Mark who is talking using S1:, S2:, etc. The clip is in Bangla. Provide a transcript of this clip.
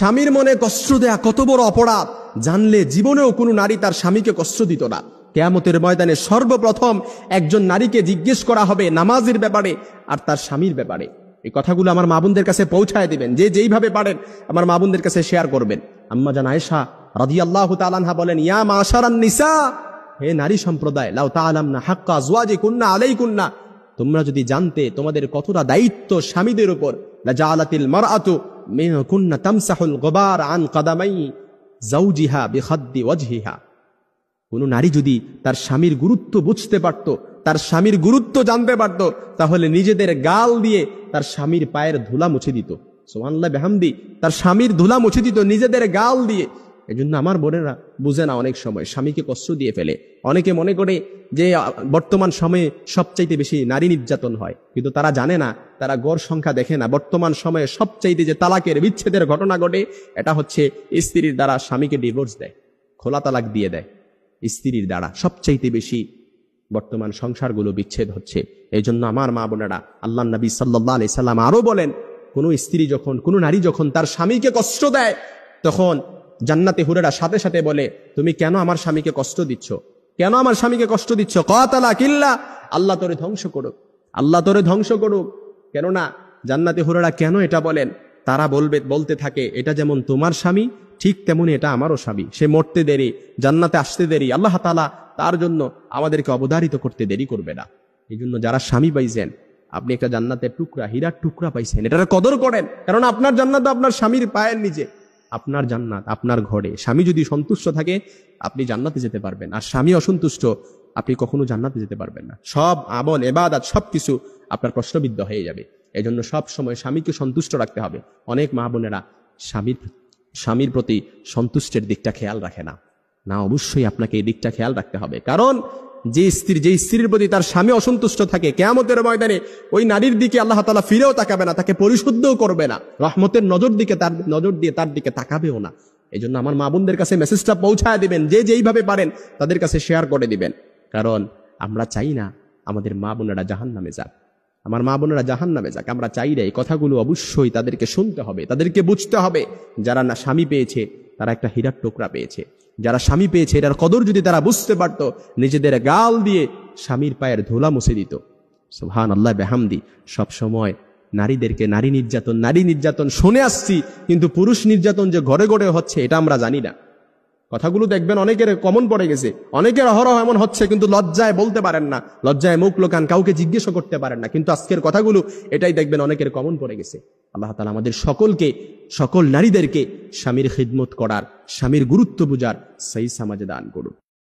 S1: স্বামীর মনে কষ্ট দেয়া কত বড় অপরাধ জানলে জীবনেও কোনো নারী তার স্বামীকে কষ্ট দিত না। কিয়ামতের ময়দানে সর্বপ্রথম একজন নারীকে জিজ্ঞেস করা হবে নামাজের ব্যাপারে আর তার স্বামীর ব্যাপারে। এই কথাগুলো আমার মা বোনদের কাছে পৌঁছায় দিবেন, যে যেইভাবে পারেন আমার মা বোনদের কাছে শেয়ার করবেন। আম্মা জান আয়েশা রাদিয়াল্লাহু তাআলা আনহা বলেন, ইয়া মাশারান নিসা, হে নারী সম্প্রদায়, লাউ তাআলামনা হাক্কা আজওয়াজিকুন্না আলাইকুন্না, তোমরা যদি জানতে তোমাদের কতটা দায়িত্ব স্বামীদের উপর, লাজালাতিল মারআতু মিনকুন্না তামসাহুল গুবার আন কদামাই যাওজিহা বিখাদ্দি ওয়াজহিহা। কোন নারী যদি তার স্বামীর গুরুত্ব বুঝতে পারত, তার স্বামীর গুরুত্ব জানতে পারত, তাহলে নিজেদের গাল দিয়ে তার স্বামীর পায়ের ধুলা মুছে দিত। সুবহানাল্লাহ বিহামদি, তার স্বামীর ধুলা মুছে দিত নিজেদের গাল দিয়ে। এজন্য আমার বোনেরা বুঝে না, অনেক সময় স্বামীকে কষ্ট দিয়ে ফেলে। অনেকে মনে করে যে বর্তমান সময়ে সবচাইতে বেশি নারী নির্যাতন হয়, কিন্তু তারা জানে না, তারা গড় সংখ্যা দেখে না। বর্তমান সময়ে সবচাইতে যে তালাকের বিচ্ছেদের ঘটনা ঘটে, এটা হচ্ছে স্ত্রীর দ্বারা স্বামীকে ডিভোর্স দেয়, খোলা তালাক দিয়ে দেয়। স্ত্রীর দ্বারা সবচাইতে বেশি বর্তমান সংসারগুলো বিচ্ছেদ হচ্ছে। এই জন্য আমার মা বোনেরা, আল্লাহ নবী সাল্লাল্লাহু আলাইহি সাল্লাম আরো বলেন, কোন স্ত্রী যখন, কোন নারী যখন তার স্বামীকে কষ্ট দেয়, তখন জান্নাতে হুরেরা সাথে সাথে বলে, তুমি কেন আমার স্বামীকে কষ্ট দিচ্ছ, কেন আমার স্বামীকে কষ্ট দিচ্ছ? কাতালা কিল্লা, আল্লাহ তোরে ধ্বংস করুক, আল্লাহ তোরে ধ্বংস করুক। কেননা জান্নাতে হুরেরা কেন এটা বলেন? তারা বলতে থাকে, এটা যেমন তোমার স্বামী, ঠিক তেমনি এটা আমারও স্বামী। সে মরতে দেরি, জান্নাতে আসতে দেরি, আল্লাহ তাআলা তার জন্য আমাদেরকে অবধারিত করতে দেরি করবে না। এই জন্য যারা স্বামী পাইছেন, আপনি একটা জান্নাতের টুকরা, হীরার টুকরা পাইছেন, এটার কদর করেন। কারণ আপনার জান্নাত আপনার স্বামীর পায়ের নিচে, আপনার জান্নাত আপনার ঘরে। স্বামী যদি সন্তুষ্ট থাকে আপনি জান্নাতে যেতে পারবেন, আর স্বামী অসন্তুষ্ট আপনি কখনো জান্নাতে যেতে পারবেন না। সব আমল ইবাদত সবকিছু আপনার প্রশ্নবিদ্ধ হয়ে যাবে। এই জন্য সব সময় স্বামীকে সন্তুষ্ট রাখতে হবে। অনেক মা বোনেরা স্বামীর প্রতি সন্তুষ্টের দিকটা খেয়াল রাখে না। না, অবশ্যই আপনাকে এই দিকটা খেয়াল রাখতে হবে। কারণ যে স্ত্রীর প্রতি তার স্বামী অসন্তুষ্ট থাকে, কিয়ামতের ময়দানে ওই নারীর দিকে আল্লাহ তাআলা ফিরেও তাকাবে না, তাকে পরিশুদ্ধও করবে না, রহমতের নজর দিয়ে তার দিকে তাকাবেও না। এই জন্য আমার মা বোনদের কাছে মেসেজটা পৌঁছায় দিবেন, যে যেইভাবে পারেন তাদের কাছে শেয়ার করে দিবেন। কারণ আমরা চাই না আমাদের মা বোনেরা জাহান্নামে যাক, আমার মা বোনেরা জাহান্নামে যাক। আমরা চাই না। এই কথাগুলো অবশ্যই তাদেরকে শুনতে হবে, তাদেরকে বুঝতে হবে। যারা না স্বামী পেয়েছে তারা একটা হীরার টুকরা পেয়েছে। যারা স্বামী পেয়েছে এটার কদর যদি তারা বুঝতে পারত, নিজেদের গাল দিয়ে স্বামীর পায়ের ধুলা মুছে দিত। সুবহানাল্লাহ বিহামদি। সব সময় নারীদেরকে নারী নির্যাতন শুনে আসছি, কিন্তু পুরুষ নির্যাতন যে ঘরে ঘরে হচ্ছে এটা আমরা জানি না। কথাগুলো দেখবেন অনেকের কমন পড়ে গেছে, অনেকের অহরহ এমন হচ্ছে, কিন্তু লজ্জায় বলতে পারেন না, লজ্জায় মুখ লোকান, কাউকে জিজ্ঞেস করতে পারেন না। কিন্তু আজকের কথাগুলো এটাই দেখবেন অনেকের কমন পড়ে গেছে। আল্লাহ তাআলা আমাদের সকল নারীদেরকে স্বামীর খিদমত করার, স্বামীর গুরুত্ব বুঝার সেই সমাজ দান করুন।